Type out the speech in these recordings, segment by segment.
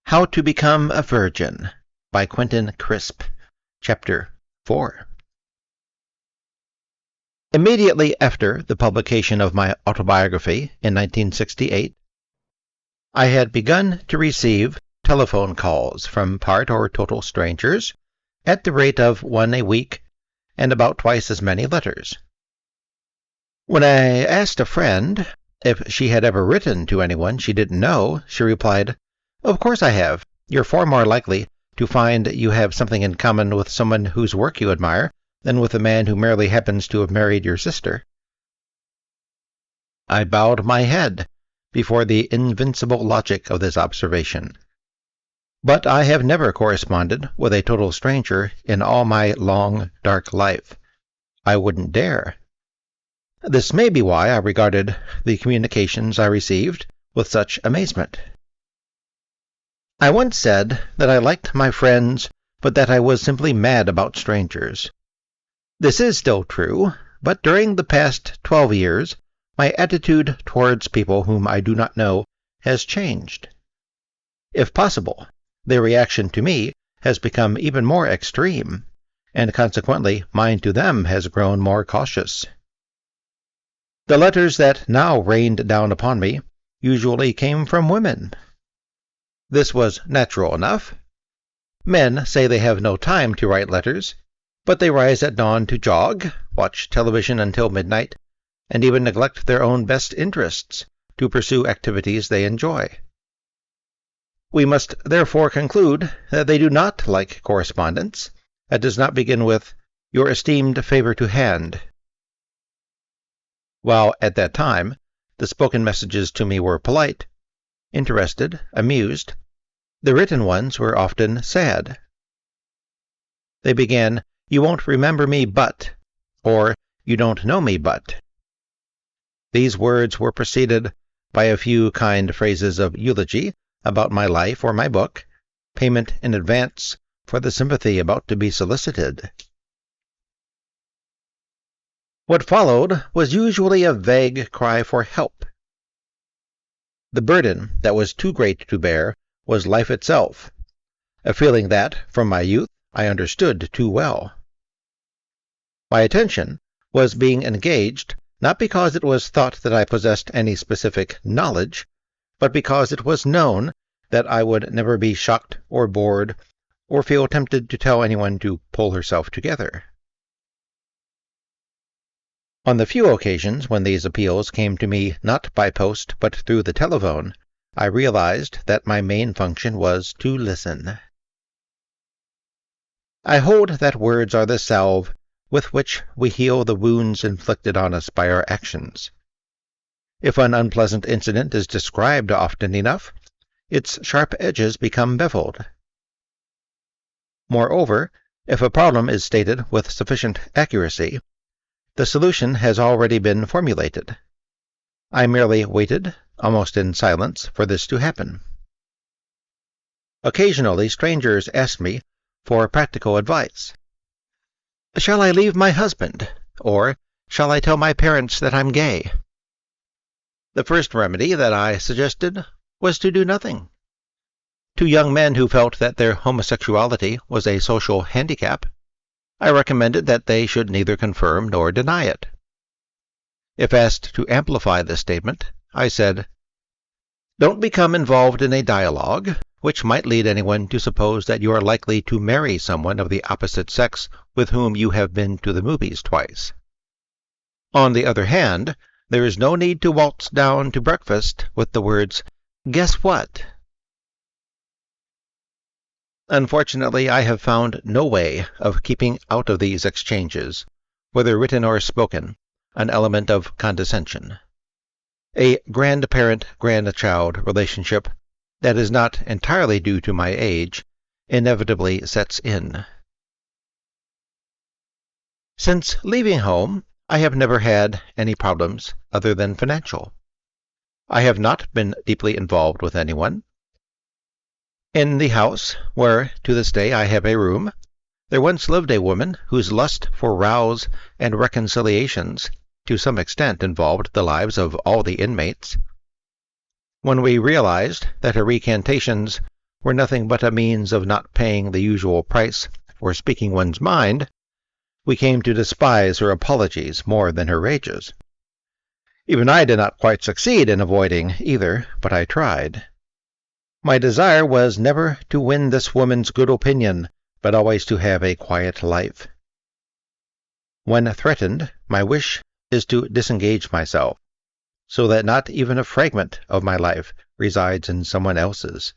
How to Become a Virgin by Quentin Crisp, Chapter 4. Immediately after the publication of my autobiography in 1968, I had begun to receive telephone calls from part or total strangers at the rate of one a week and about twice as many letters. When I asked a friend if she had ever written to anyone she didn't know, she replied, "Of course I have. You're far more likely to find you have something in common with someone whose work you admire than with a man who merely happens to have married your sister." I bowed my head before the invincible logic of this observation. But I have never corresponded with a total stranger in all my long, dark life. I wouldn't dare. This may be why I regarded the communications I received with such amazement. I once said that I liked my friends, but that I was simply mad about strangers. This is still true, but during the past 12 years, my attitude towards people whom I do not know has changed. If possible, their reaction to me has become even more extreme, and consequently mine to them has grown more cautious. The letters that now rained down upon me usually came from women. This was natural enough. Men say they have no time to write letters, but they rise at dawn to jog, watch television until midnight, and even neglect their own best interests to pursue activities they enjoy. We must therefore conclude that they do not like correspondence that does not begin with "your esteemed favor to hand." While at that time the spoken messages to me were polite, interested, amused, the written ones were often sad. They began, "You won't remember me but," or "You don't know me but." These words were preceded by a few kind phrases of eulogy about my life or my book, payment in advance for the sympathy about to be solicited. What followed was usually a vague cry for help. The burden that was too great to bear was life itself, a feeling that, from my youth, I understood too well. My attention was being engaged not because it was thought that I possessed any specific knowledge, but because it was known that I would never be shocked or bored or feel tempted to tell anyone to pull herself together. On the few occasions when these appeals came to me not by post but through the telephone, I realized that my main function was to listen. I hold that words are the salve with which we heal the wounds inflicted on us by our actions. If an unpleasant incident is described often enough, its sharp edges become beveled. Moreover, if a problem is stated with sufficient accuracy, the solution has already been formulated. I merely waited, almost in silence, for this to happen. Occasionally strangers asked me for practical advice. "Shall I leave my husband?" or "Shall I tell my parents that I'm gay?" The first remedy that I suggested was to do nothing. To young men who felt that their homosexuality was a social handicap, I recommended that they should neither confirm nor deny it. If asked to amplify this statement, I said, "Don't become involved in a dialogue which might lead anyone to suppose that you are likely to marry someone of the opposite sex with whom you have been to the movies twice. On the other hand, there is no need to waltz down to breakfast with the words, 'Guess what?'" Unfortunately, I have found no way of keeping out of these exchanges, whether written or spoken, an element of condescension. A grandparent-grandchild relationship that is not entirely due to my age inevitably sets in. Since leaving home, I have never had any problems other than financial. I have not been deeply involved with anyone. In the house, where to this day I have a room, there once lived a woman whose lust for rows and reconciliations to some extent involved the lives of all the inmates. When we realized that her recantations were nothing but a means of not paying the usual price for speaking one's mind, we came to despise her apologies more than her rages. Even I did not quite succeed in avoiding either, but I tried. My desire was never to win this woman's good opinion, but always to have a quiet life. When threatened, my wish is to disengage myself, so that not even a fragment of my life resides in someone else's.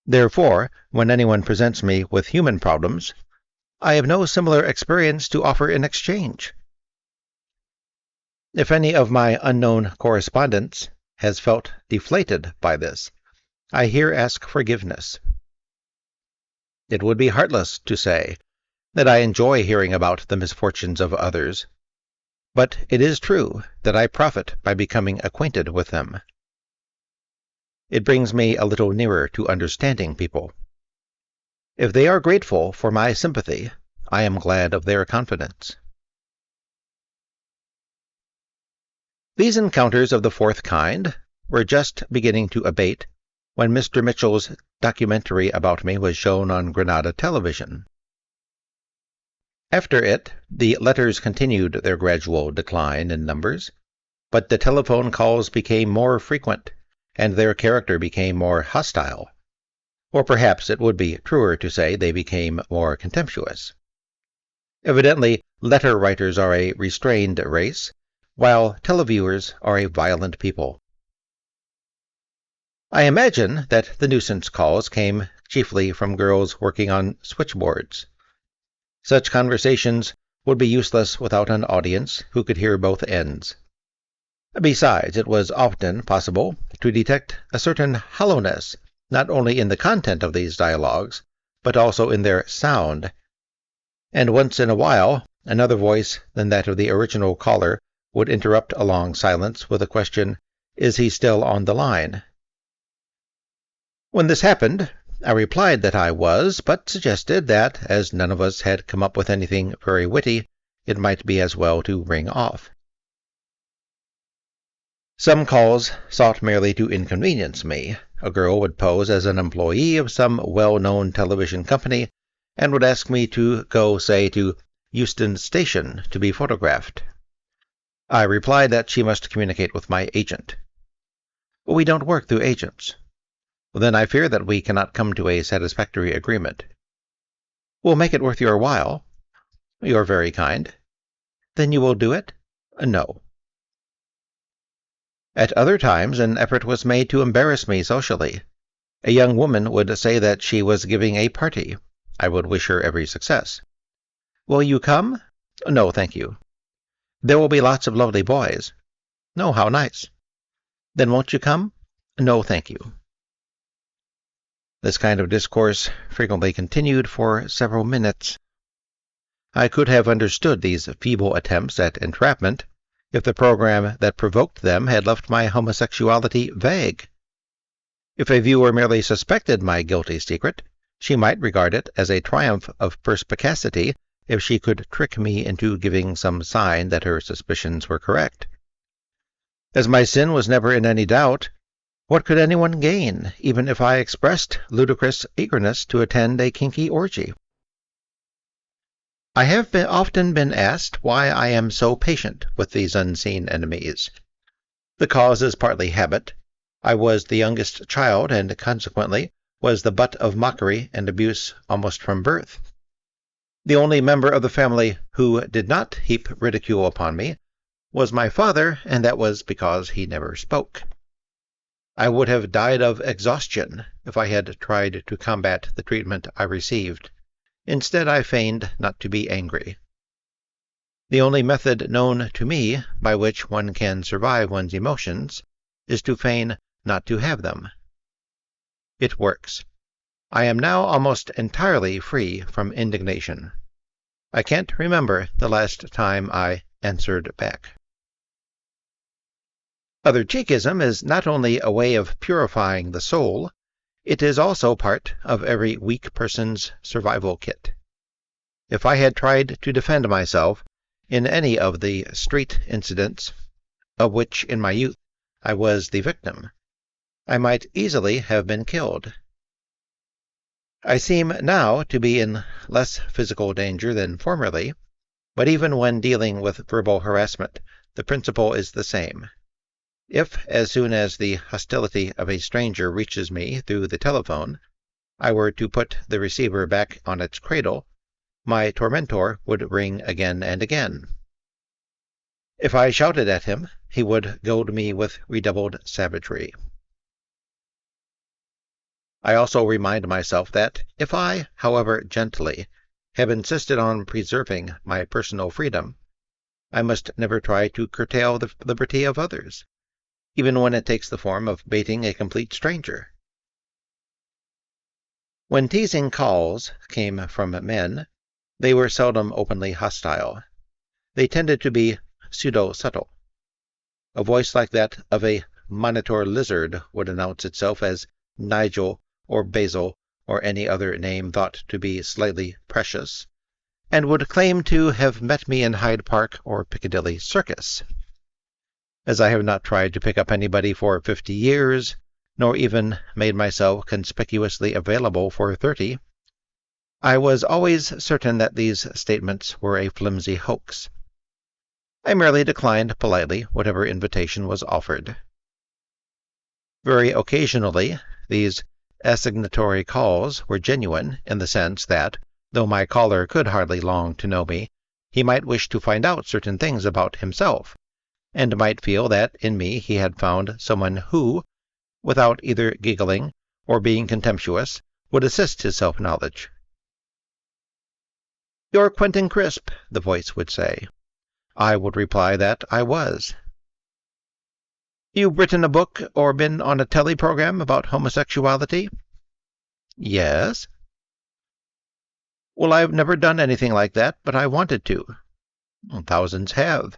Therefore, when anyone presents me with human problems, I have no similar experience to offer in exchange. If any of my unknown correspondents has felt deflated by this, I here ask forgiveness. It would be heartless to say that I enjoy hearing about the misfortunes of others, but it is true that I profit by becoming acquainted with them. It brings me a little nearer to understanding people. If they are grateful for my sympathy, I am glad of their confidence. These encounters of the fourth kind were just beginning to abate when Mr. Mitchell's documentary about me was shown on Granada television. After it, the letters continued their gradual decline in numbers, but the telephone calls became more frequent, and their character became more hostile. Or perhaps it would be truer to say they became more contemptuous. Evidently, letter writers are a restrained race, while televiewers are a violent people. I imagine that the nuisance calls came chiefly from girls working on switchboards. Such conversations would be useless without an audience who could hear both ends. Besides, it was often possible to detect a certain hollowness not only in the content of these dialogues, but also in their sound, and once in a while another voice than that of the original caller would interrupt a long silence with a question, "Is he still on the line?" When this happened, I replied that I was, but suggested that, as none of us had come up with anything very witty, it might be as well to ring off. Some calls sought merely to inconvenience me. A girl would pose as an employee of some well-known television company and would ask me to go, say, to Euston Station to be photographed. I replied that she must communicate with my agent. "We don't work through agents." "Then I fear that we cannot come to a satisfactory agreement." "We'll make it worth your while." "You're very kind." "Then you will do it?" "No." At other times an effort was made to embarrass me socially. A young woman would say that she was giving a party. I would wish her every success. "Will you come?" "No, thank you." "There will be lots of lovely boys." "No, how nice." "Then won't you come?" "No, thank you." This kind of discourse frequently continued for several minutes. I could have understood these feeble attempts at entrapment if the program that provoked them had left my homosexuality vague. If a viewer merely suspected my guilty secret, she might regard it as a triumph of perspicacity if she could trick me into giving some sign that her suspicions were correct. As my sin was never in any doubt, what could anyone gain, even if I expressed ludicrous eagerness to attend a kinky orgy? I have often been asked why I am so patient with these unseen enemies. The cause is partly habit. I was the youngest child, and consequently was the butt of mockery and abuse almost from birth. The only member of the family who did not heap ridicule upon me was my father, and that was because he never spoke. I would have died of exhaustion if I had tried to combat the treatment I received. Instead, I feigned not to be angry. The only method known to me by which one can survive one's emotions is to feign not to have them. It works. I am now almost entirely free from indignation. I can't remember the last time I answered back. Other cheekism is not only a way of purifying the soul, it is also part of every weak person's survival kit. If I had tried to defend myself in any of the street incidents of which in my youth I was the victim, I might easily have been killed. I seem now to be in less physical danger than formerly, but even when dealing with verbal harassment, the principle is the same. If, as soon as the hostility of a stranger reaches me through the telephone, I were to put the receiver back on its cradle, my tormentor would ring again and again. If I shouted at him, he would goad me with redoubled savagery. I also remind myself that if I, however gently, have insisted on preserving my personal freedom, I must never try to curtail the liberty of others, even when it takes the form of baiting a complete stranger. When teasing calls came from men, they were seldom openly hostile. They tended to be pseudo-subtle. A voice like that of a monitor lizard would announce itself as Nigel or Basil or any other name thought to be slightly precious, and would claim to have met me in Hyde Park or Piccadilly Circus. As I have not tried to pick up anybody for 50 years, nor even made myself conspicuously available for 30, I was always certain that these statements were a flimsy hoax. I merely declined politely whatever invitation was offered. Very occasionally, these assignatory calls were genuine in the sense that, though my caller could hardly long to know me, he might wish to find out certain things about himself, and might feel that in me he had found someone who, without either giggling or being contemptuous, would assist his self-knowledge. "You're Quentin Crisp," the voice would say. I would reply that I was. "You've written a book or been on a telly program about homosexuality?" "Yes." "Well, I've never done anything like that, but I wanted to." "Thousands have."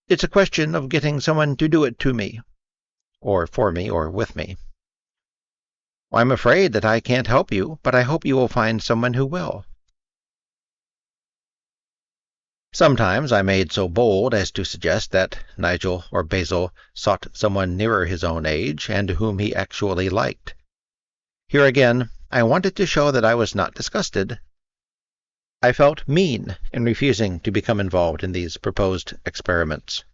"It's a question of getting someone to do it to me." Or for me, or with me. "I'm afraid that I can't help you, but I hope you will find someone who will." Sometimes I made so bold as to suggest that Nigel or Basil sought someone nearer his own age, and whom he actually liked. Here again, I wanted to show that I was not disgusted. I felt mean in refusing to become involved in these proposed experiments.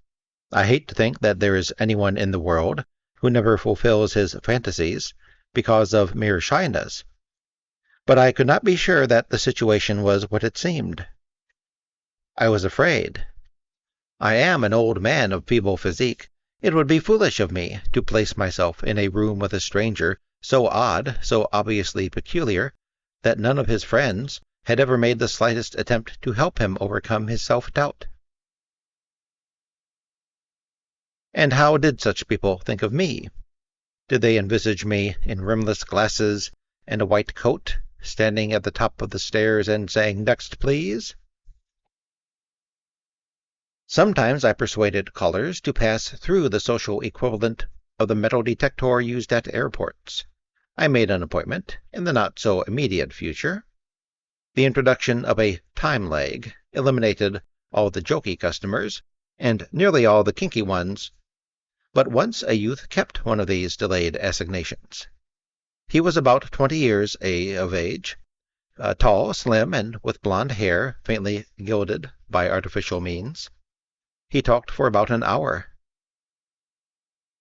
I hate to think that there is anyone in the world who never fulfills his fantasies because of mere shyness, but I could not be sure that the situation was what it seemed. I was afraid. I am an old man of feeble physique. It would be foolish of me to place myself in a room with a stranger so odd, so obviously peculiar, that none of his friends had ever made the slightest attempt to help him overcome his self-doubt. And how did such people think of me? Did they envisage me in rimless glasses and a white coat, standing at the top of the stairs and saying, "Next, please"? Sometimes I persuaded callers to pass through the social equivalent of the metal detector used at airports. I made an appointment in the not-so-immediate future. The introduction of a time lag eliminated all the jokey customers, and nearly all the kinky ones. But once a youth kept one of these delayed assignations. He was about 20 years of age, tall, slim, and with blond hair faintly gilded by artificial means. He talked for about an hour.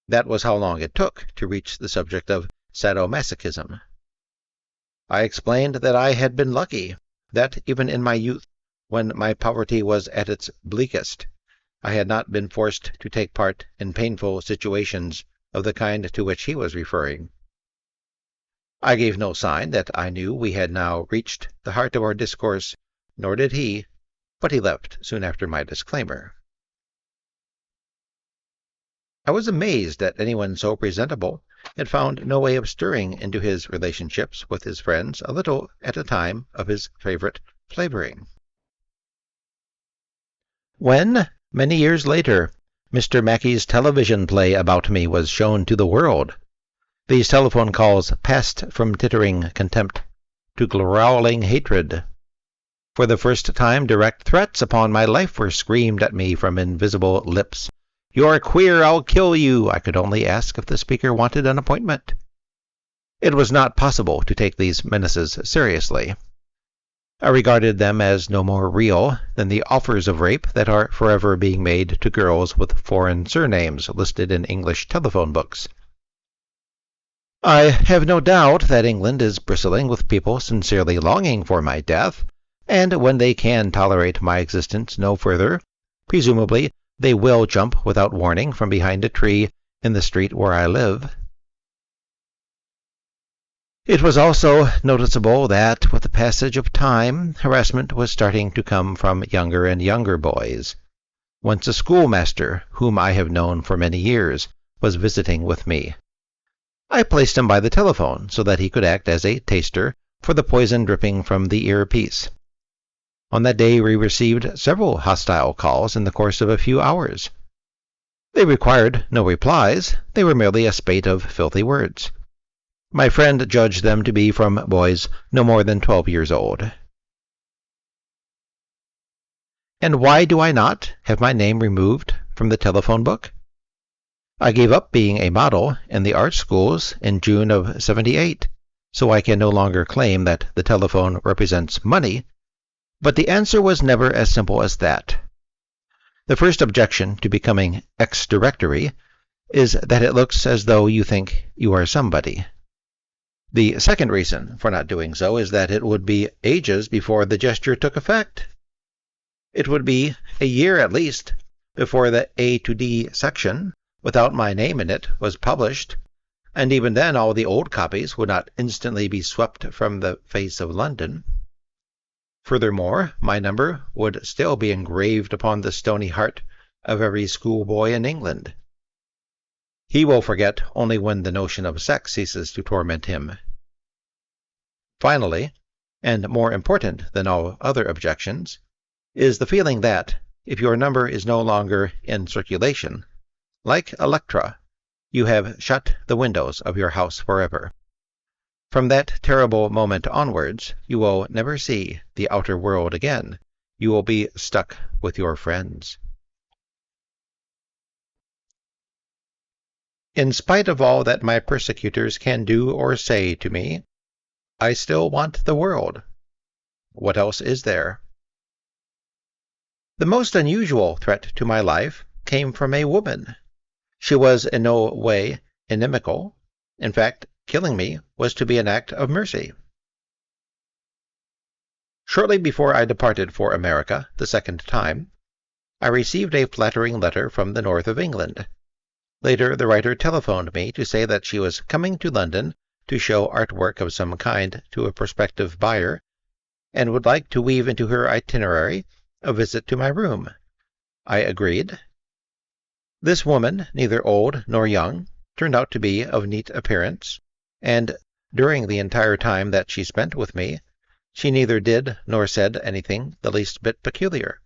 That was how long it took to reach the subject of sadomasochism. I explained that I had been lucky, that even in my youth, when my poverty was at its bleakest, I had not been forced to take part in painful situations of the kind to which he was referring. I gave no sign that I knew we had now reached the heart of our discourse, nor did he, but he left soon after my disclaimer. I was amazed that anyone so presentable had found no way of stirring into his relationships with his friends a little at a time of his favorite flavoring. When, many years later, Mr. Mackey's television play about me was shown to the world, these telephone calls passed from tittering contempt to growling hatred. For the first time, direct threats upon my life were screamed at me from invisible lips. "You're queer, I'll kill you!" I could only ask if the speaker wanted an appointment. It was not possible to take these menaces seriously. I regarded them as no more real than the offers of rape that are forever being made to girls with foreign surnames listed in English telephone books. I have no doubt that England is bristling with people sincerely longing for my death, and when they can tolerate my existence no further, presumably they will jump without warning from behind a tree in the street where I live. It was also noticeable that, with the passage of time, harassment was starting to come from younger and younger boys. Once a schoolmaster, whom I have known for many years, was visiting with me. I placed him by the telephone so that he could act as a taster for the poison dripping from the earpiece. On that day we received several hostile calls in the course of a few hours. They required no replies, they were merely a spate of filthy words. My friend judged them to be from boys no more than 12 years old. And why do I not have my name removed from the telephone book? I gave up being a model in the art schools in June of '78, so I can no longer claim that the telephone represents money, but the answer was never as simple as that. The first objection to becoming ex-directory is that it looks as though you think you are somebody. The second reason for not doing so is that it would be ages before the gesture took effect. It would be a year at least before the A to D section, without my name in it, was published, and even then all the old copies would not instantly be swept from the face of London. Furthermore, my number would still be engraved upon the stony heart of every schoolboy in England. He will forget only when the notion of sex ceases to torment him. Finally, and more important than all other objections, is the feeling that, if your number is no longer in circulation, like Electra, you have shut the windows of your house forever. From that terrible moment onwards, you will never see the outer world again. You will be stuck with your friends. In spite of all that my persecutors can do or say to me, I still want the world. What else is there? The most unusual threat to my life came from a woman. She was in no way inimical. In fact, killing me was to be an act of mercy. Shortly before I departed for America the second time, I received a flattering letter from the north of England. Later, the writer telephoned me to say that she was coming to London to show artwork of some kind to a prospective buyer, and would like to weave into her itinerary a visit to my room. I agreed. This woman, neither old nor young, turned out to be of neat appearance, and during the entire time that she spent with me, she neither did nor said anything the least bit peculiar.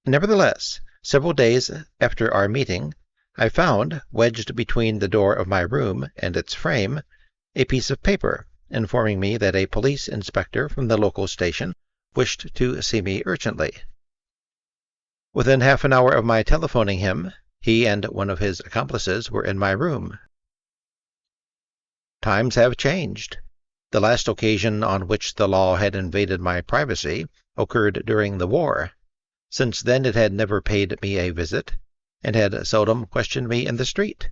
Nevertheless, several days after our meeting, I found, wedged between the door of my room and its frame, a piece of paper informing me that a police inspector from the local station wished to see me urgently. Within half an hour of my telephoning him, he and one of his accomplices were in my room. Times have changed. The last occasion on which the law had invaded my privacy occurred during the war. Since then it had never paid me a visit, and had seldom questioned me in the street.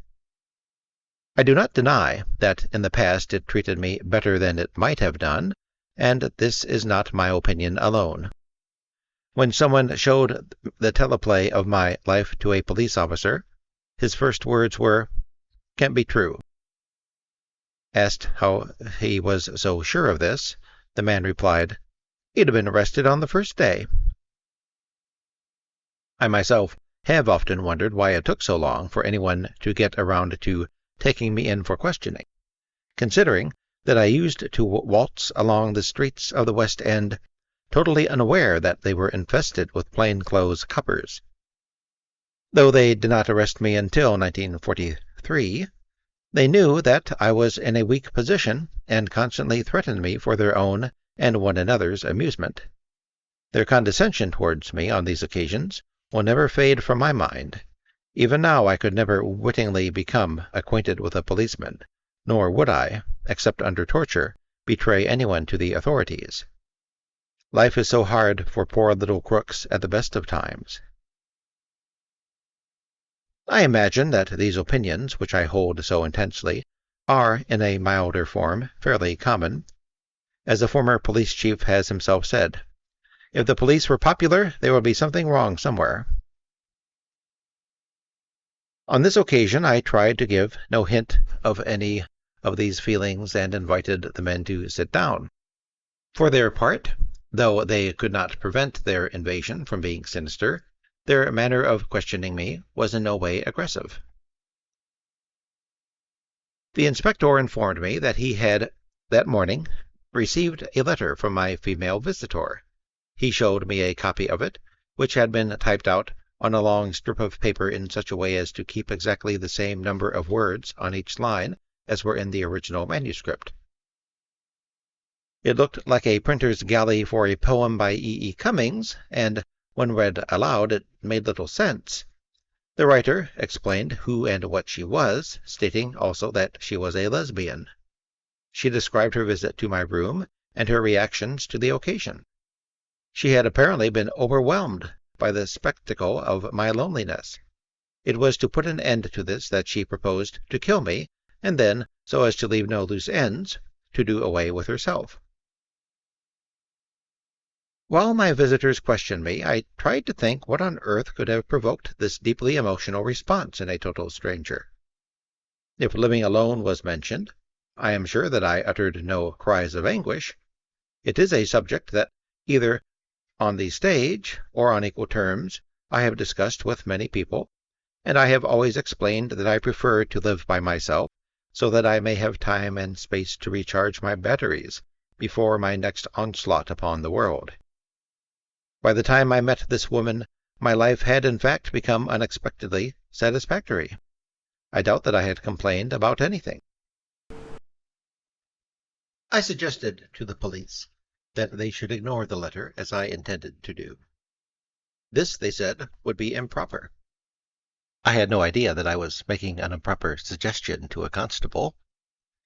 I do not deny that in the past it treated me better than it might have done, and this is not my opinion alone. When someone showed the teleplay of my life to a police officer, his first words were, "Can't be true." Asked how he was so sure of this, the man replied, "He'd have been arrested on the first day." I myself have often wondered why it took so long for anyone to get around to taking me in for questioning, considering that I used to waltz along the streets of the West End totally unaware that they were infested with plainclothes coppers. Though they did not arrest me until 1943, they knew that I was in a weak position and constantly threatened me for their own and one another's amusement. Their condescension towards me on these occasions will never fade from my mind. Even now I could never wittingly become acquainted with a policeman, nor would I, except under torture, betray anyone to the authorities. Life is so hard for poor little crooks at the best of times. I imagine that these opinions, which I hold so intensely, are, in a milder form, fairly common. As a former police chief has himself said, "If the police were popular, there would be something wrong somewhere." On this occasion I tried to give no hint of any of these feelings and invited the men to sit down. For their part, though they could not prevent their invasion from being sinister, their manner of questioning me was in no way aggressive. The inspector informed me that he had, that morning, received a letter from my female visitor. He showed me a copy of it, which had been typed out on a long strip of paper in such a way as to keep exactly the same number of words on each line as were in the original manuscript. It looked like a printer's galley for a poem by E. E. Cummings, and when read aloud it made little sense. The writer explained who and what she was, stating also that she was a lesbian. She described her visit to my room and her reactions to the occasion. She had apparently been overwhelmed by the spectacle of my loneliness. It was to put an end to this that she proposed to kill me, and then, so as to leave no loose ends, to do away with herself. While my visitors questioned me, I tried to think what on earth could have provoked this deeply emotional response in a total stranger. If living alone was mentioned, I am sure that I uttered no cries of anguish. It is a subject that, either on the stage or on equal terms, I have discussed with many people, and I have always explained that I prefer to live by myself, so that I may have time and space to recharge my batteries before my next onslaught upon the world. By the time I met this woman, my life had in fact become unexpectedly satisfactory. I doubt that I had complained about anything. I suggested to the police that they should ignore the letter as I intended to do. This, they said, would be improper. I had no idea that I was making an improper suggestion to a constable.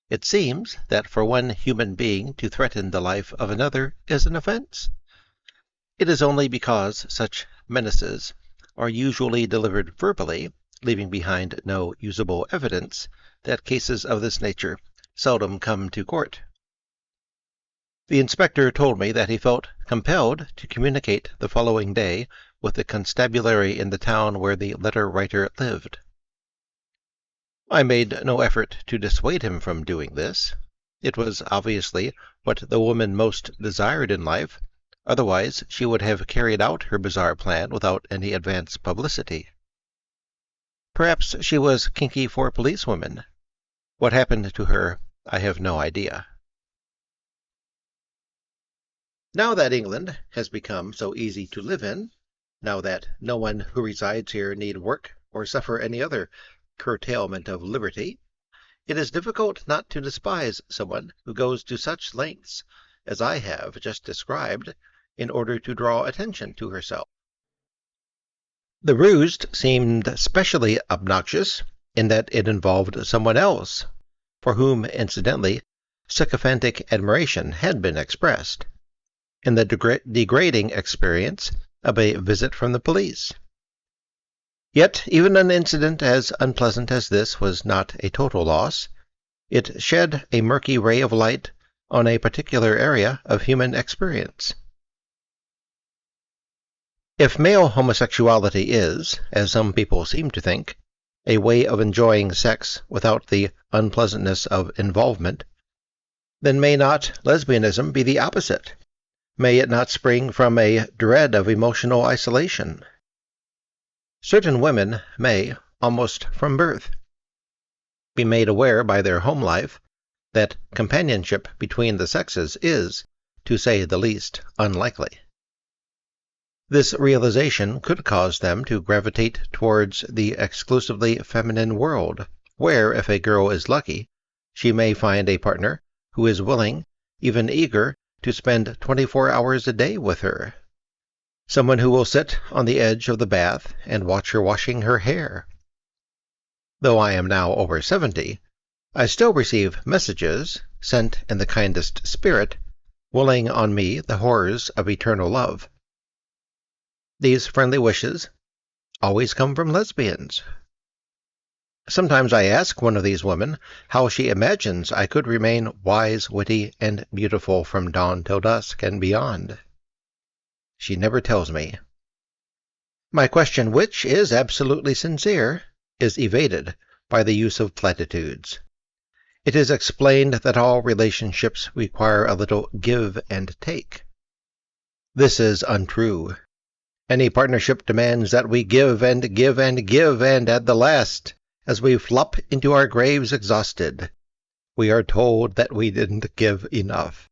It seems that for one human being to threaten the life of another is an offense. It is only because such menaces are usually delivered verbally, leaving behind no usable evidence, that cases of this nature seldom come to court. The inspector told me that he felt compelled to communicate the following day with the constabulary in the town where the letter-writer lived. I made no effort to dissuade him from doing this. It was obviously what the woman most desired in life, otherwise she would have carried out her bizarre plan without any advance publicity. Perhaps she was kinky for policewomen. What happened to her, I have no idea. Now that England has become so easy to live in, now that no one who resides here need work or suffer any other curtailment of liberty, it is difficult not to despise someone who goes to such lengths as I have just described in order to draw attention to herself. The ruse seemed especially obnoxious in that it involved someone else, for whom, incidentally, sycophantic admiration had been expressed, in the degrading experience of a visit from the police. Yet even an incident as unpleasant as this was not a total loss. It shed a murky ray of light on a particular area of human experience. If male homosexuality is, as some people seem to think, a way of enjoying sex without the unpleasantness of involvement, then may not lesbianism be the opposite? May it not spring from a dread of emotional isolation? Certain women may, almost from birth, be made aware by their home life that companionship between the sexes is, to say the least, unlikely. This realization could cause them to gravitate towards the exclusively feminine world, where, if a girl is lucky, she may find a partner who is willing, even eager, to spend 24 hours a day with her. Someone who will sit on the edge of the bath and watch her washing her hair. Though I am now over 70, I still receive messages, sent in the kindest spirit, willing on me the horrors of eternal love. These friendly wishes always come from lesbians. Sometimes I ask one of these women how she imagines I could remain wise, witty, and beautiful from dawn till dusk and beyond. She never tells me. My question, which is absolutely sincere, is evaded by the use of platitudes. It is explained that all relationships require a little give and take. This is untrue. Any partnership demands that we give and give and give, and at the last, as we flop into our graves exhausted, we are told that we didn't give enough.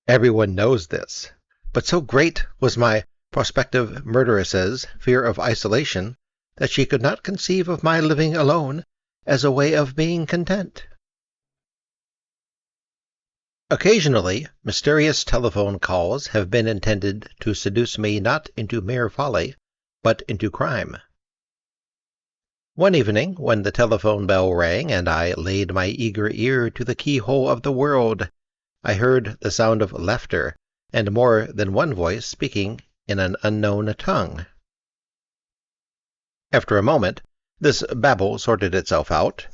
Everyone knows this, but so great was my prospective murderess's fear of isolation that she could not conceive of my living alone as a way of being content. Occasionally, mysterious telephone calls have been intended to seduce me not into mere folly, but into crime. One evening, when the telephone bell rang and I laid my eager ear to the keyhole of the world, I heard the sound of laughter and more than one voice speaking in an unknown tongue. After a moment, this babble sorted itself out,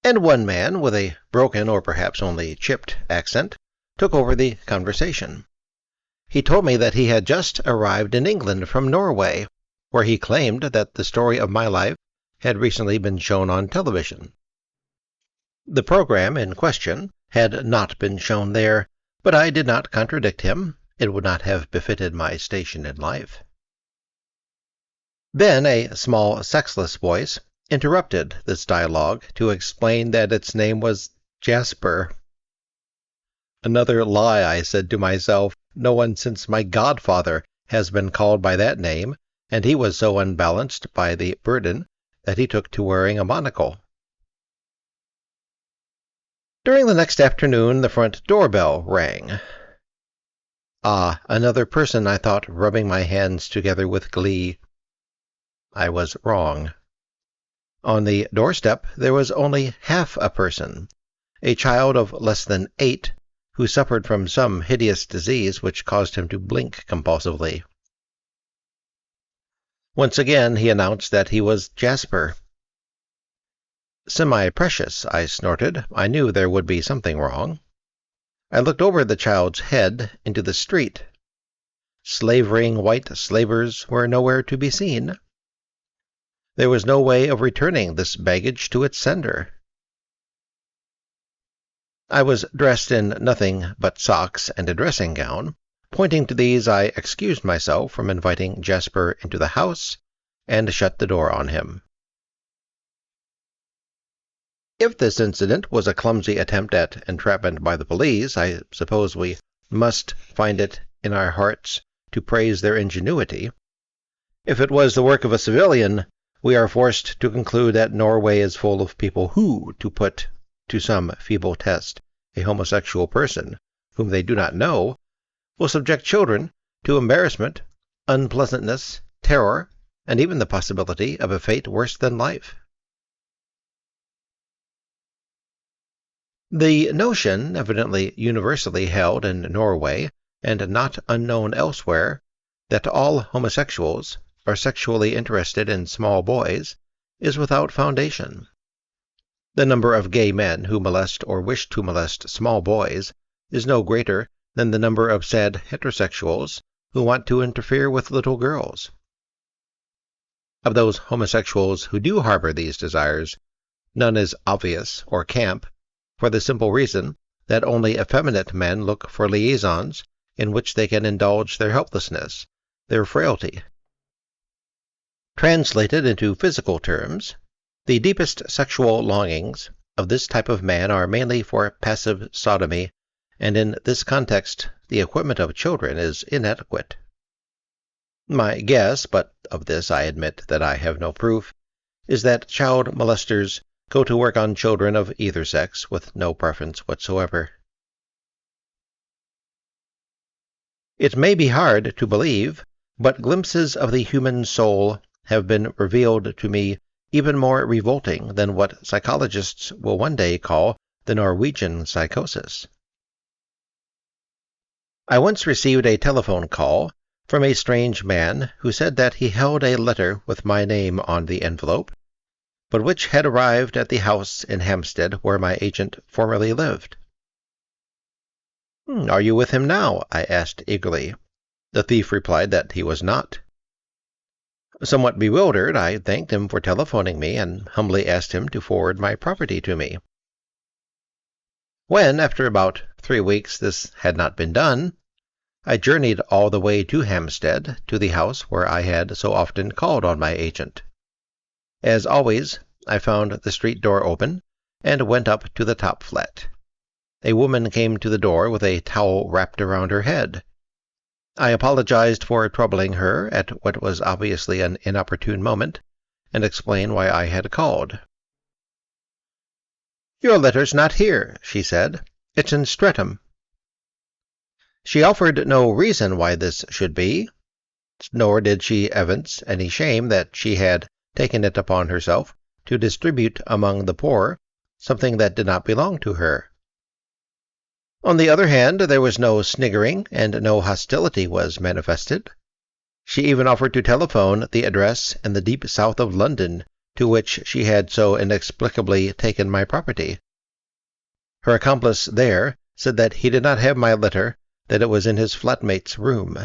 and one man, with a broken or perhaps only chipped accent, took over the conversation. He told me that he had just arrived in England from Norway, where he claimed that the story of my life had recently been shown on television. The program in question had not been shown there, but I did not contradict him. It would not have befitted my station in life. Then a small, sexless voice interrupted this dialogue to explain that its name was Jasper. Another lie, I said to myself. No one since my godfather has been called by that name, and he was so unbalanced by the burden that he took to wearing a monocle. During the next afternoon, the front doorbell rang. Ah, another person, I thought, rubbing my hands together with glee. I was wrong. On the doorstep there was only half a person, a child of less than 8, who suffered from some hideous disease which caused him to blink compulsively. Once again he announced that he was Jasper. Semi-precious, I snorted. I knew there would be something wrong. I looked over the child's head into the street. Slavering white slavers were nowhere to be seen. There was no way of returning this baggage to its sender. I was dressed in nothing but socks and a dressing gown. Pointing to these, I excused myself from inviting Jasper into the house and shut the door on him. If this incident was a clumsy attempt at entrapment by the police, I suppose we must find it in our hearts to praise their ingenuity. If it was the work of a civilian, we are forced to conclude that Norway is full of people who, to put to some feeble test a homosexual person whom they do not know, will subject children to embarrassment, unpleasantness, terror, and even the possibility of a fate worse than life. The notion, evidently universally held in Norway and not unknown elsewhere, that all homosexuals are sexually interested in small boys, is without foundation. The number of gay men who molest or wish to molest small boys is no greater than the number of sad heterosexuals who want to interfere with little girls. Of those homosexuals who do harbor these desires, none is obvious or camp, for the simple reason that only effeminate men look for liaisons in which they can indulge their helplessness, their frailty. Translated into physical terms, the deepest sexual longings of this type of man are mainly for passive sodomy, and in this context the equipment of children is inadequate. My guess, but of this I admit that I have no proof, is that child molesters go to work on children of either sex with no preference whatsoever. It may be hard to believe, but glimpses of the human soul have been revealed to me even more revolting than what psychologists will one day call the Norwegian psychosis. I once received a telephone call from a strange man who said that he held a letter with my name on the envelope, but which had arrived at the house in Hampstead where my agent formerly lived. "Are you with him now?" I asked eagerly. The thief replied that he was not. Somewhat bewildered, I thanked him for telephoning me and humbly asked him to forward my property to me. When, after about 3 weeks, this had not been done, I journeyed all the way to Hampstead, to the house where I had so often called on my agent. As always, I found the street door open and went up to the top flat. A woman came to the door with a towel wrapped around her head. I apologized for troubling her at what was obviously an inopportune moment, and explained why I had called. "Your letter's not here," she said. "It's in Streatham." She offered no reason why this should be, nor did she evince any shame that she had taken it upon herself to distribute among the poor something that did not belong to her. On the other hand, there was no sniggering, and no hostility was manifested. She even offered to telephone the address in the deep south of London to which she had so inexplicably taken my property. Her accomplice there said that he did not have my letter, that it was in his flatmate's room.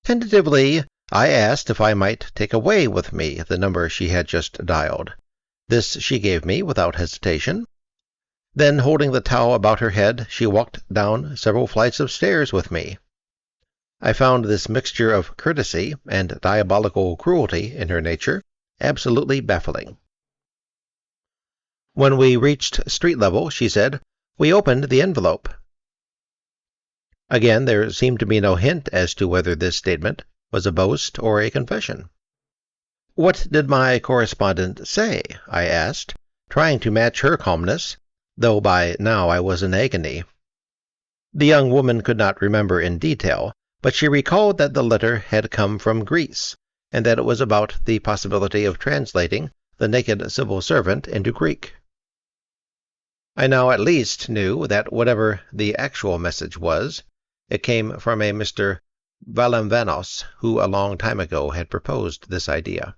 Tentatively, I asked if I might take away with me the number she had just dialed. This she gave me without hesitation. Then, holding the towel about her head, she walked down several flights of stairs with me. I found this mixture of courtesy and diabolical cruelty in her nature absolutely baffling. When we reached street level, she said, we opened the envelope. Again, there seemed to be no hint as to whether this statement was a boast or a confession. "What did my correspondent say?" I asked, trying to match her calmness, though by now I was in agony. The young woman could not remember in detail, but she recalled that the letter had come from Greece, and that it was about the possibility of translating the naked civil servant into Greek. I now at least knew that whatever the actual message was, it came from a Mr. Valenvanos, who a long time ago had proposed this idea.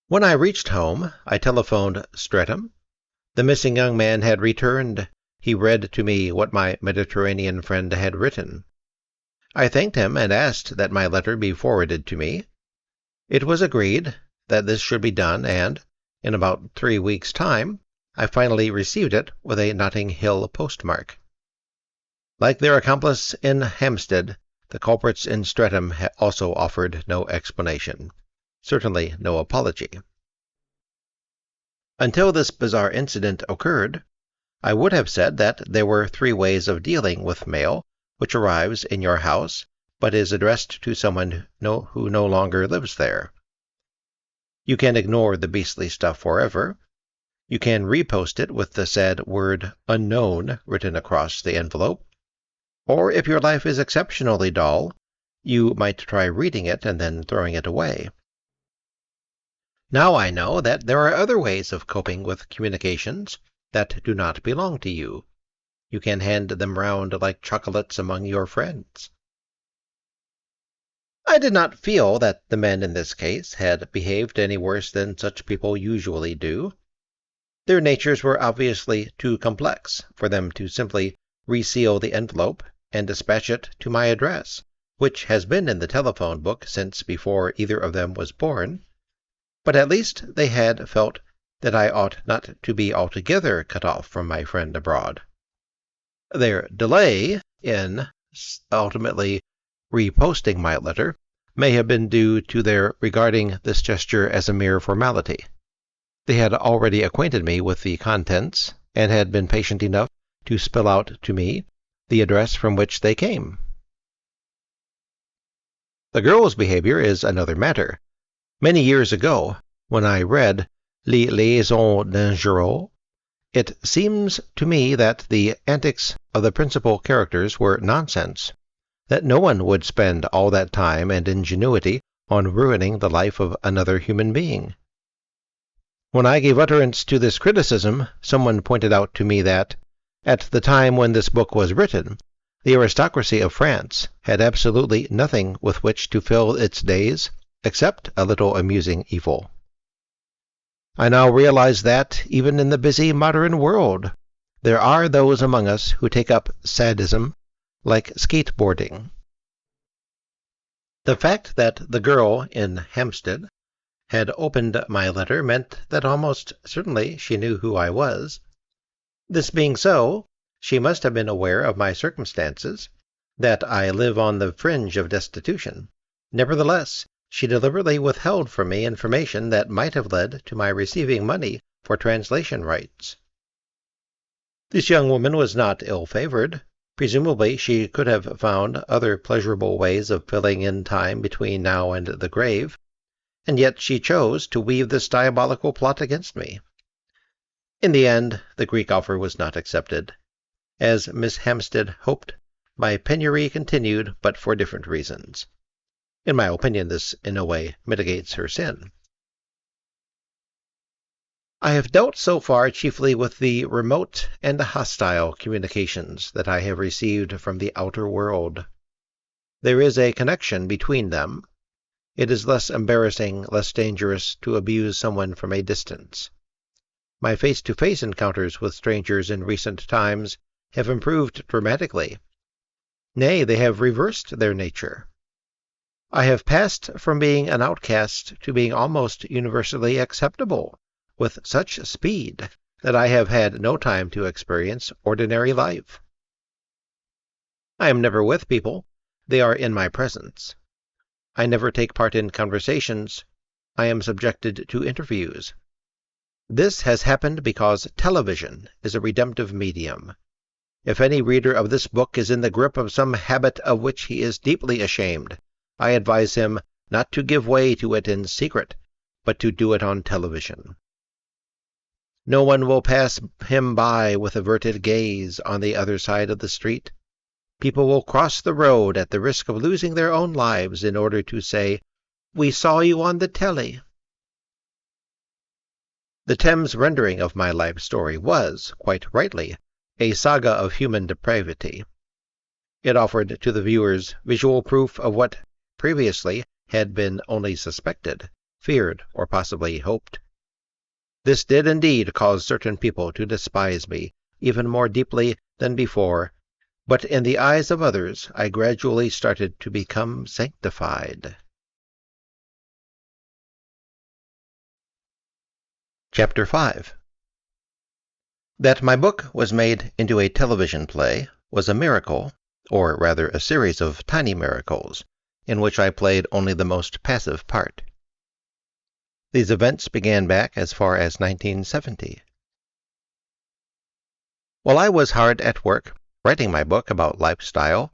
When I reached home, I telephoned Streatham. The missing young man had returned. He read to me what my Mediterranean friend had written. I thanked him and asked that my letter be forwarded to me. It was agreed that this should be done, and, in about 3 weeks' time, I finally received it with a Notting Hill postmark. Like their accomplice in Hampstead, the culprits in Streatham also offered no explanation, certainly no apology. Until this bizarre incident occurred, I would have said that there were 3 ways of dealing with mail which arrives in your house but is addressed to someone who no longer lives there. You can ignore the beastly stuff forever. You can repost it with the sad word "unknown" written across the envelope. Or if your life is exceptionally dull, you might try reading it and then throwing it away. Now I know that there are other ways of coping with communications that do not belong to you. You can hand them round like chocolates among your friends. I did not feel that the men in this case had behaved any worse than such people usually do. Their natures were obviously too complex for them to simply reseal the envelope and dispatch it to my address, which has been in the telephone book since before either of them was born, but at least they had felt that I ought not to be altogether cut off from my friend abroad. Their delay in ultimately reposting my letter may have been due to their regarding this gesture as a mere formality. They had already acquainted me with the contents, and had been patient enough to spell out to me the address from which they came. The girl's behavior is another matter. Many years ago, when I read Les Liaisons Dangereuses, it seems to me that the antics of the principal characters were nonsense. that no one would spend all that time and ingenuity on ruining the life of another human being. When I gave utterance to this criticism, someone pointed out to me that, at the time when this book was written, the aristocracy of France had absolutely nothing with which to fill its days except a little amusing evil. I now realize that, even in the busy modern world, there are those among us who take up sadism like skateboarding. The fact that the girl in Hampstead had opened my letter meant that almost certainly she knew who I was. This being so, she must have been aware of my circumstances, that I live on the fringe of destitution. Nevertheless, she deliberately withheld from me information that might have led to my receiving money for translation rights. This young woman was not ill-favored. Presumably she could have found other pleasurable ways of filling in time between now and the grave, and yet she chose to weave this diabolical plot against me. In the end, the Greek offer was not accepted. As Miss Hampstead hoped, my penury continued, but for different reasons. In my opinion, this, in a way, mitigates her sin. I have dealt so far chiefly with the remote and hostile communications that I have received from the outer world. There is a connection between them. It is less embarrassing, less dangerous to abuse someone from a distance. My face-to-face encounters with strangers in recent times have improved dramatically. Nay, they have reversed their nature. I have passed from being an outcast to being almost universally acceptable, with such speed that I have had no time to experience ordinary life. I am never with people. They are in my presence. I never take part in conversations. I am subjected to interviews. This has happened because television is a redemptive medium. If any reader of this book is in the grip of some habit of which he is deeply ashamed, I advise him not to give way to it in secret, but to do it on television. No one will pass him by with averted gaze on the other side of the street. People will cross the road at the risk of losing their own lives in order to say, "We saw you on the telly." The Thames rendering of my life story was, quite rightly, a saga of human depravity. It offered to the viewers visual proof of what previously had been only suspected, feared, or possibly hoped. This did indeed cause certain people to despise me even more deeply than before, but in the eyes of others I gradually started to become sanctified. Chapter 5. That my book was made into a television play was a miracle, or rather a series of tiny miracles, in which I played only the most passive part. These events began back as far as 1970. While I was hard at work writing my book about lifestyle,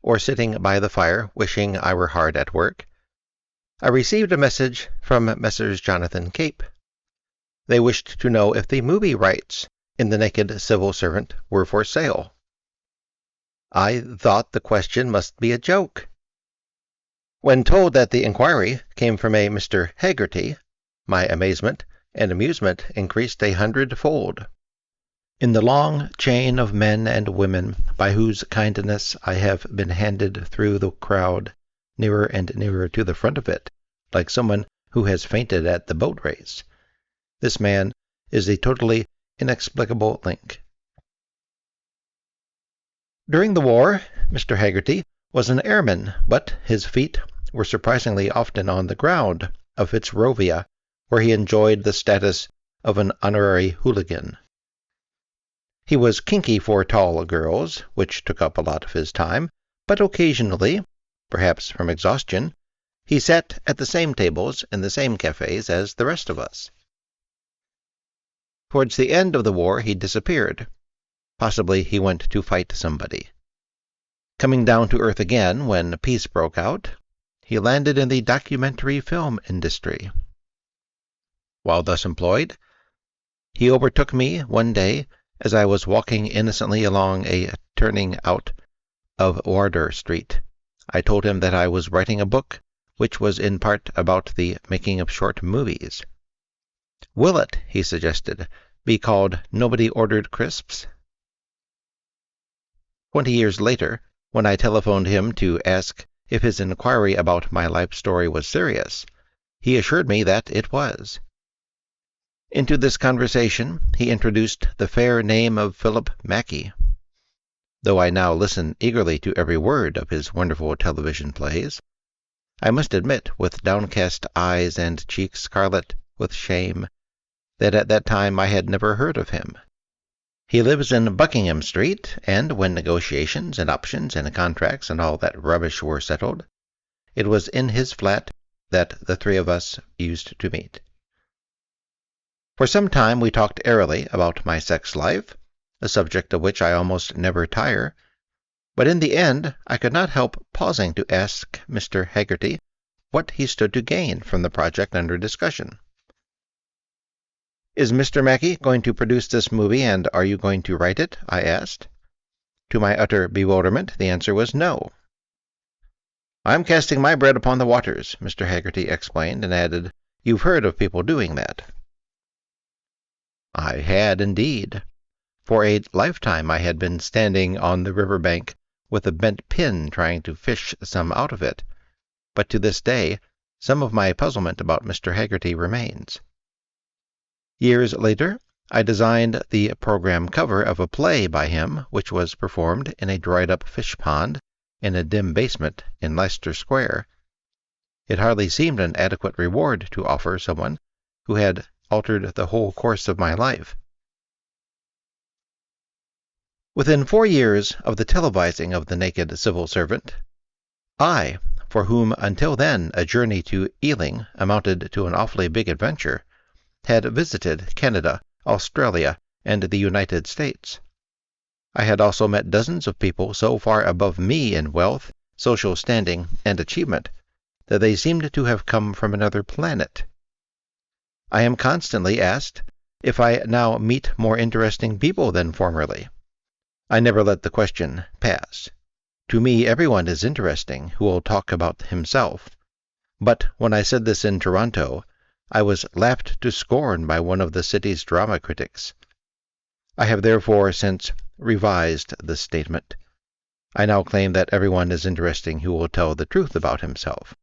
or sitting by the fire wishing I were hard at work, I received a message from Messrs. Jonathan Cape. They wished to know if the movie rights in The Naked Civil Servant were for sale. I thought the question must be a joke. When told that the inquiry came from a Mr. Haggerty, my amazement and amusement increased 100-fold. In the long chain of men and women by whose kindness I have been handed through the crowd, nearer and nearer to the front of it, like someone who has fainted at the boat race, this man is a totally inexplicable link. During the war, Mr. Haggerty was an airman, but his feet were surprisingly often on the ground of Fitzrovia, where he enjoyed the status of an honorary hooligan. He was kinky for tall girls, which took up a lot of his time, but occasionally, perhaps from exhaustion, he sat at the same tables in the same cafes as the rest of us. Towards the end of the war he disappeared. Possibly he went to fight somebody. Coming down to earth again when peace broke out, he landed in the documentary film industry. While thus employed, he overtook me one day as I was walking innocently along a turning out of Wardour Street, I told him that I was writing a book, which was in part about the making of short movies. "Will it," he suggested, "be called Nobody Ordered Crisps?" 20 years later, when I telephoned him to ask if his inquiry about my life story was serious, he assured me that it was. Into this conversation he introduced the fair name of Philip Mackey. Though I now listen eagerly to every word of his wonderful television plays, I must admit, with downcast eyes and cheeks scarlet with shame, that at that time I had never heard of him. He lives in Buckingham Street, and when negotiations and options and contracts and all that rubbish were settled, it was in his flat that the three of us used to meet. For some time we talked airily about my sex life, a subject of which I almost never tire, but in the end I could not help pausing to ask Mr. Haggerty what he stood to gain from the project under discussion. "Is Mr. Mackey going to produce this movie, and are you going to write it?" I asked. To my utter bewilderment, the answer was no. "I'm casting my bread upon the waters," Mr. Haggerty explained, and added, "You've heard of people doing that." I had indeed. For a lifetime I had been standing on the river bank with a bent pin trying to fish some out of it, but to this day some of my puzzlement about Mr. Haggerty remains. Years later, I designed the program cover of a play by him which was performed in a dried-up fish pond in a dim basement in Leicester Square. It hardly seemed an adequate reward to offer someone who had altered the whole course of my life. Within 4 years of the televising of The Naked Civil Servant, I, for whom until then a journey to Ealing amounted to an awfully big adventure, had visited Canada, Australia, and the United States. I had also met dozens of people so far above me in wealth, social standing, and achievement that they seemed to have come from another planet. I am constantly asked if I now meet more interesting people than formerly. I never let the question pass. To me, everyone is interesting who will talk about himself. But when I said this in Toronto, I was laughed to scorn by one of the city's drama critics. I have therefore since revised this statement. I now claim that everyone is interesting who will tell the truth about himself.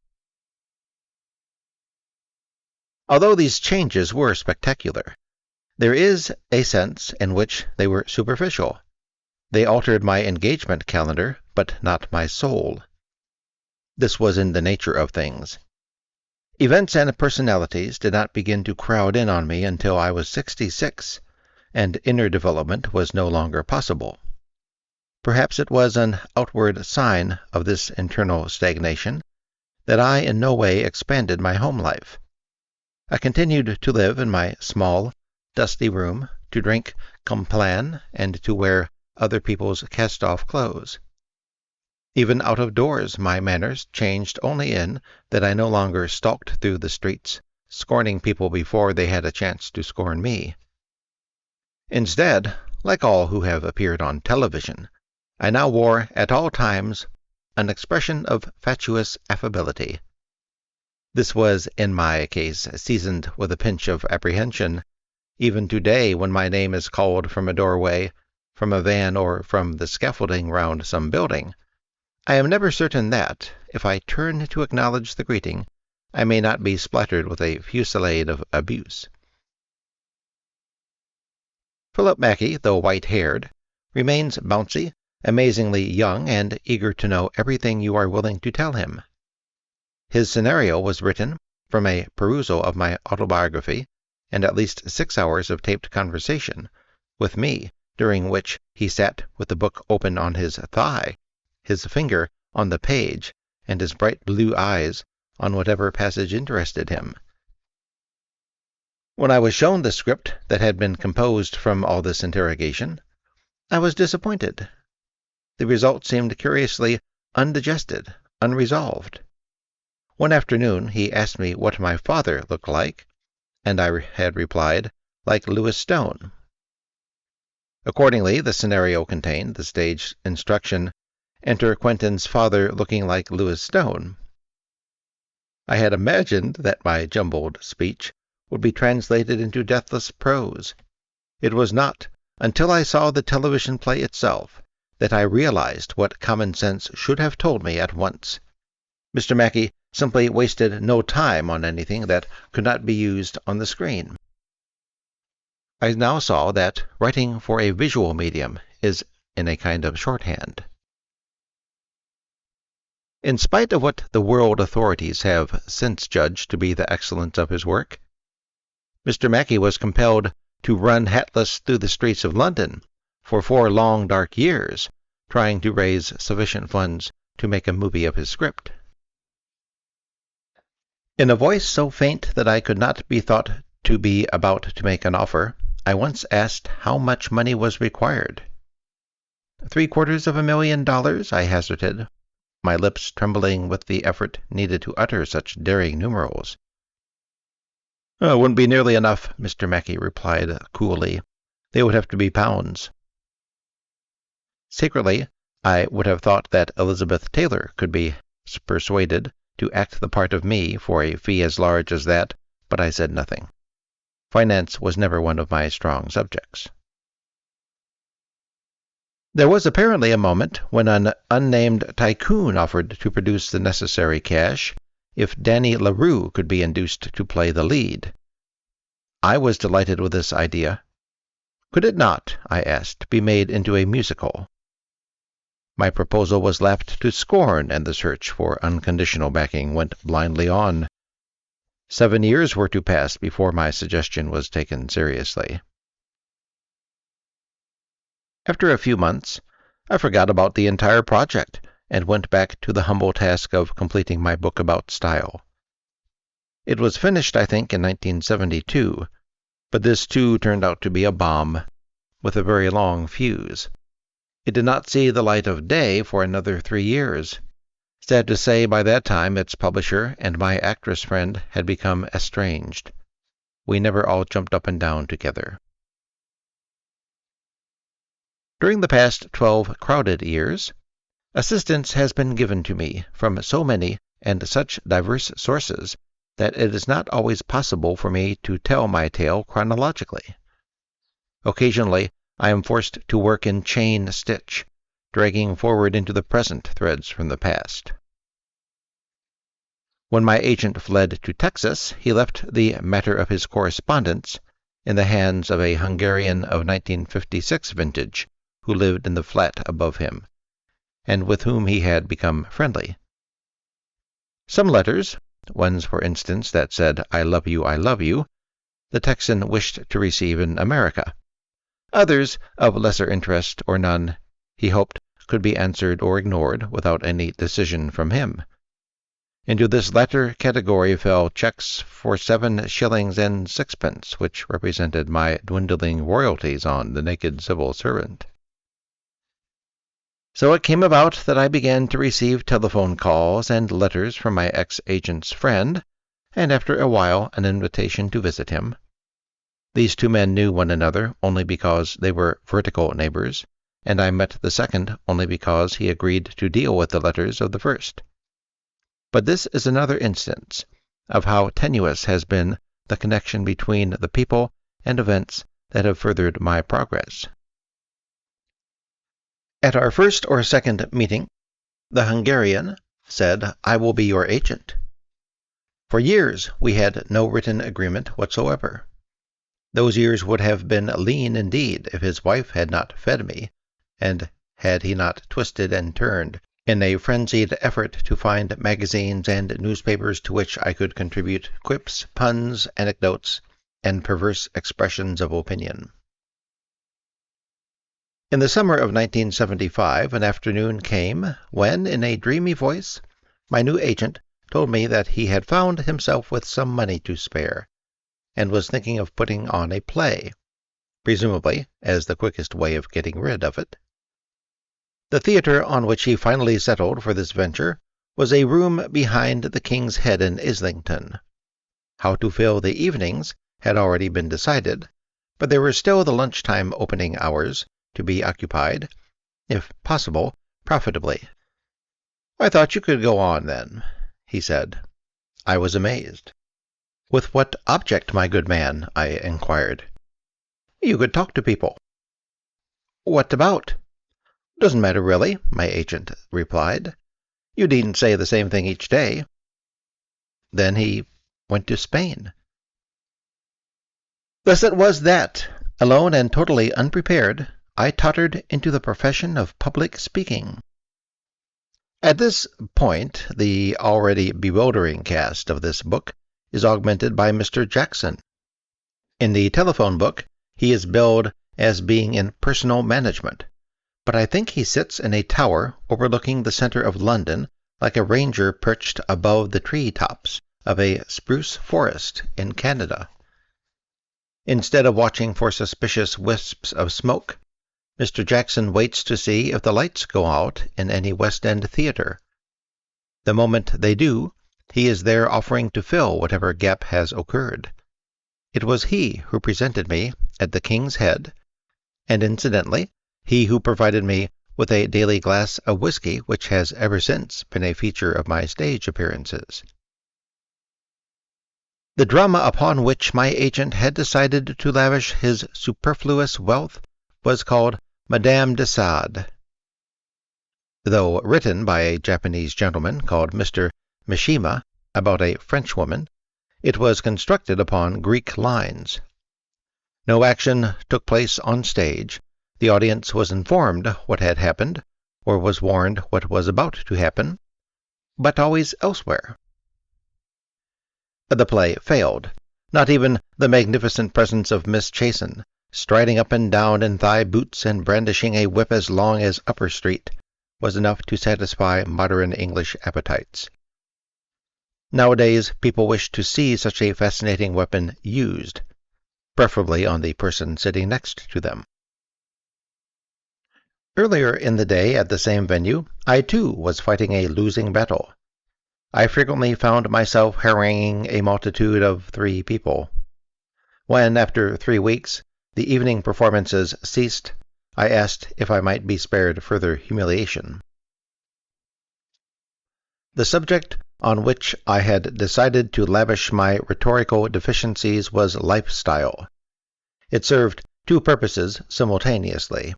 Although these changes were spectacular, there is a sense in which they were superficial. They altered my engagement calendar, but not my soul. This was in the nature of things. Events and personalities did not begin to crowd in on me until I was 66, and inner development was no longer possible. Perhaps it was an outward sign of this internal stagnation that I in no way expanded my home life. I continued to live in my small, dusty room, to drink Complan, and to wear other people's cast-off clothes. Even out of doors my manners changed only in that I no longer stalked through the streets, scorning people before they had a chance to scorn me. Instead, like all who have appeared on television, I now wore at all times an expression of fatuous affability. This was, in my case, seasoned with a pinch of apprehension. Even today, when my name is called from a doorway, from a van, or from the scaffolding round some building, I am never certain that, if I turn to acknowledge the greeting, I may not be splattered with a fusillade of abuse. Philip Mackey, though white-haired, remains bouncy, amazingly young, and eager to know everything you are willing to tell him. His scenario was written from a perusal of my autobiography and at least 6 hours of taped conversation with me, during which he sat with the book open on his thigh, his finger on the page, and his bright blue eyes on whatever passage interested him. When I was shown the script that had been composed from all this interrogation, I was disappointed. The result seemed curiously undigested, unresolved. One afternoon he asked me what my father looked like, and I had replied, like Louis Stone. Accordingly, the scenario contained the stage instruction, Enter Quentin's father looking like Louis Stone. I had imagined that my jumbled speech would be translated into deathless prose. It was not, until I saw the television play itself, that I realized what common sense should have told me at once. Mr. Mackey simply wasted no time on anything that could not be used on the screen. I now saw that writing for a visual medium is in a kind of shorthand. In spite of what the world authorities have since judged to be the excellence of his work, Mr. Mackey was compelled to run hatless through the streets of London for 4 long dark years, trying to raise sufficient funds to make a movie of his script. In a voice so faint that I could not be thought to be about to make an offer, I once asked how much money was required. $750,000, I hazarded, my lips trembling with the effort needed to utter such daring numerals. Wouldn't be nearly enough, Mr. Mackey replied coolly. They would have to be pounds. Secretly, I would have thought that Elizabeth Taylor could be persuaded to act the part of me for a fee as large as that, but I said nothing. Finance was never one of my strong subjects. There was apparently a moment when an unnamed tycoon offered to produce the necessary cash if Danny LaRue could be induced to play the lead. I was delighted with this idea. Could it not, I asked, be made into a musical? My proposal was laughed to scorn, and the search for unconditional backing went blindly on. 7 years were to pass before my suggestion was taken seriously. After a few months, I forgot about the entire project and went back to the humble task of completing my book about style. It was finished, I think, in 1972, but this too turned out to be a bomb, with a very long fuse. It did not see the light of day for another 3 years. Sad to say, by that time its publisher and my actress friend had become estranged. We never all jumped up and down together. During the past 12 crowded years, assistance has been given to me from so many and such diverse sources that it is not always possible for me to tell my tale chronologically. Occasionally, I am forced to work in chain stitch, dragging forward into the present threads from the past. When my agent fled to Texas, he left the matter of his correspondence in the hands of a Hungarian of 1956 vintage who lived in the flat above him, and with whom he had become friendly. Some letters, ones for instance that said, I love you, the Texan wished to receive in America. Others, of lesser interest or none, he hoped could be answered or ignored without any decision from him. Into this latter category fell checks for 7 shillings and 6pence, which represented my dwindling royalties on The Naked Civil Servant. So it came about that I began to receive telephone calls and letters from my ex-agent's friend, and after a while an invitation to visit him. These 2 men knew one another only because they were vertical neighbors, and I met the second only because he agreed to deal with the letters of the first. But this is another instance of how tenuous has been the connection between the people and events that have furthered my progress. At our first or second meeting, the Hungarian said, I will be your agent. For years we had no written agreement whatsoever. Those years would have been lean indeed if his wife had not fed me, and had he not twisted and turned in a frenzied effort to find magazines and newspapers to which I could contribute quips, puns, anecdotes, and perverse expressions of opinion. In the summer of 1975, an afternoon came when, in a dreamy voice, my new agent told me that he had found himself with some money to spare, and was thinking of putting on a play, presumably as the quickest way of getting rid of it. The theatre on which he finally settled for this venture was a room behind the King's Head in Islington. How to fill the evenings had already been decided, but there were still the lunchtime opening hours to be occupied, if possible, profitably. "I thought you could go on, then," he said. I was amazed. "With what object, my good man?" I inquired. "You could talk to people." "What about?" "Doesn't matter, really," my agent replied. "You needn't say the same thing each day." Then he went to Spain. Thus it was that, alone and totally unprepared, I tottered into the profession of public speaking. At this point, the already bewildering cast of this book is augmented by Mr. Jackson. In the telephone book, he is billed as being in personal management, but I think he sits in a tower overlooking the center of London like a ranger perched above the tree tops of a spruce forest in Canada. Instead of watching for suspicious wisps of smoke, Mr. Jackson waits to see if the lights go out in any West End theater. The moment they do, he is there offering to fill whatever gap has occurred. It was he who presented me at the King's Head, and incidentally, he who provided me with a daily glass of whiskey which has ever since been a feature of my stage appearances. The drama upon which my agent had decided to lavish his superfluous wealth was called Madame de Sade. Though written by a Japanese gentleman called Mr. Mishima about a Frenchwoman, it was constructed upon Greek lines. No action took place on stage. The audience was informed what had happened, or was warned what was about to happen, but always elsewhere. The play failed. Not even the magnificent presence of Miss Chasen, striding up and down in thigh boots and brandishing a whip as long as Upper Street, was enough to satisfy modern English appetites. Nowadays, people wish to see such a fascinating weapon used, preferably on the person sitting next to them. Earlier in the day at the same venue, I too was fighting a losing battle. I frequently found myself haranguing a multitude of 3 people. When, after 3 weeks, the evening performances ceased, I asked if I might be spared further humiliation. The subject on which I had decided to lavish my rhetorical deficiencies was lifestyle. It served 2 purposes simultaneously.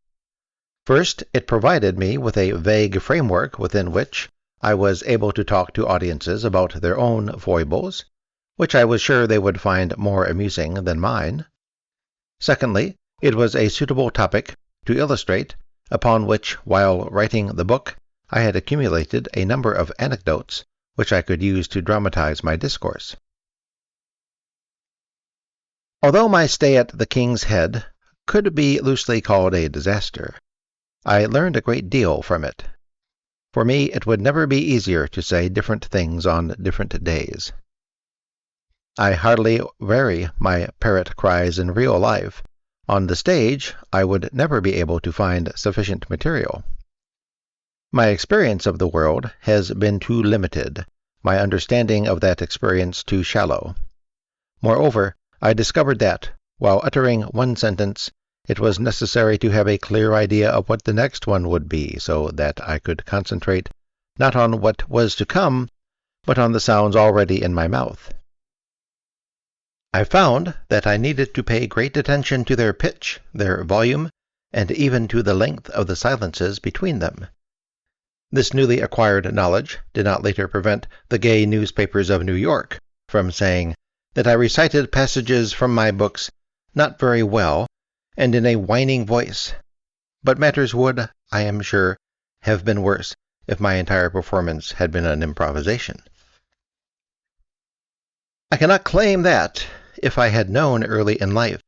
First, it provided me with a vague framework within which I was able to talk to audiences about their own foibles, which I was sure they would find more amusing than mine. Secondly, it was a suitable topic to illustrate, upon which, while writing the book, I had accumulated a number of anecdotes which I could use to dramatize my discourse. Although my stay at the King's Head could be loosely called a disaster, I learned a great deal from it. For me, it would never be easier to say different things on different days. I hardly vary my parrot cries in real life. On the stage, I would never be able to find sufficient material. My experience of the world has been too limited, my understanding of that experience too shallow. Moreover, I discovered that, while uttering one sentence, it was necessary to have a clear idea of what the next one would be, so that I could concentrate not on what was to come, but on the sounds already in my mouth. I found that I needed to pay great attention to their pitch, their volume, and even to the length of the silences between them. This newly acquired knowledge did not later prevent the gay newspapers of New York from saying that I recited passages from my books not very well and in a whining voice, but matters would, I am sure, have been worse if my entire performance had been an improvisation. I cannot claim that, if I had known early in life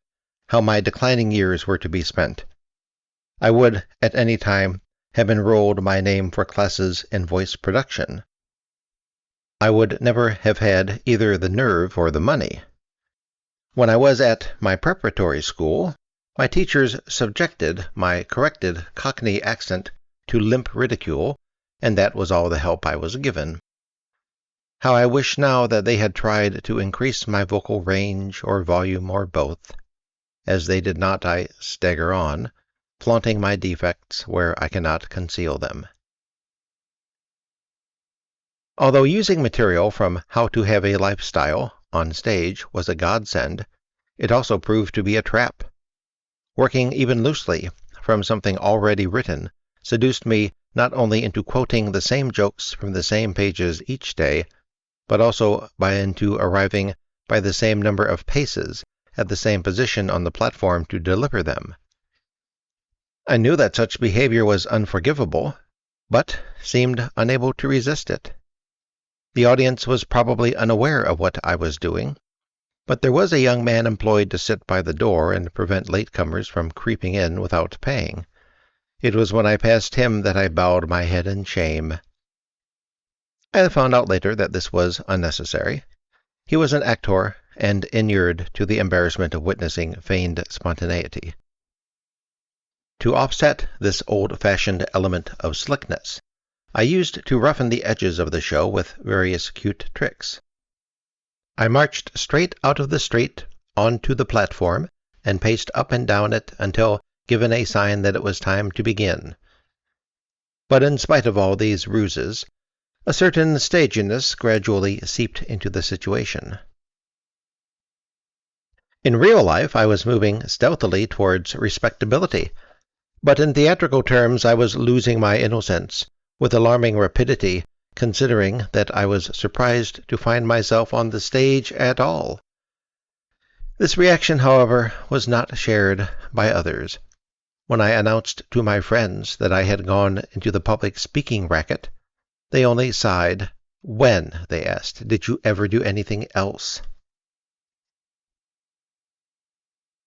how my declining years were to be spent, I would at any time have enrolled my name for classes in voice production. I would never have had either the nerve or the money. When I was at my preparatory school, my teachers subjected my corrected Cockney accent to limp ridicule, and that was all the help I was given. How I wish now that they had tried to increase my vocal range or volume or both. As they did not, I stagger on, flaunting my defects where I cannot conceal them. Although using material from How to Have a Lifestyle on stage was a godsend, it also proved to be a trap. Working even loosely from something already written seduced me not only into quoting the same jokes from the same pages each day, but also into arriving by the same number of paces at the same position on the platform to deliver them. I knew that such behavior was unforgivable, but seemed unable to resist it. The audience was probably unaware of what I was doing, but there was a young man employed to sit by the door and prevent latecomers from creeping in without paying. It was when I passed him that I bowed my head in shame. I found out later that this was unnecessary. He was an actor and inured to the embarrassment of witnessing feigned spontaneity. To offset this old-fashioned element of slickness, I used to roughen the edges of the show with various cute tricks. I marched straight out of the street onto the platform and paced up and down it until given a sign that it was time to begin. But in spite of all these ruses, a certain staginess gradually seeped into the situation. In real life, I was moving stealthily towards respectability, but in theatrical terms I was losing my innocence with alarming rapidity, considering that I was surprised to find myself on the stage at all. This reaction, however, was not shared by others. When I announced to my friends that I had gone into the public speaking racket, they only sighed. "When," they asked, "did you ever do anything else?"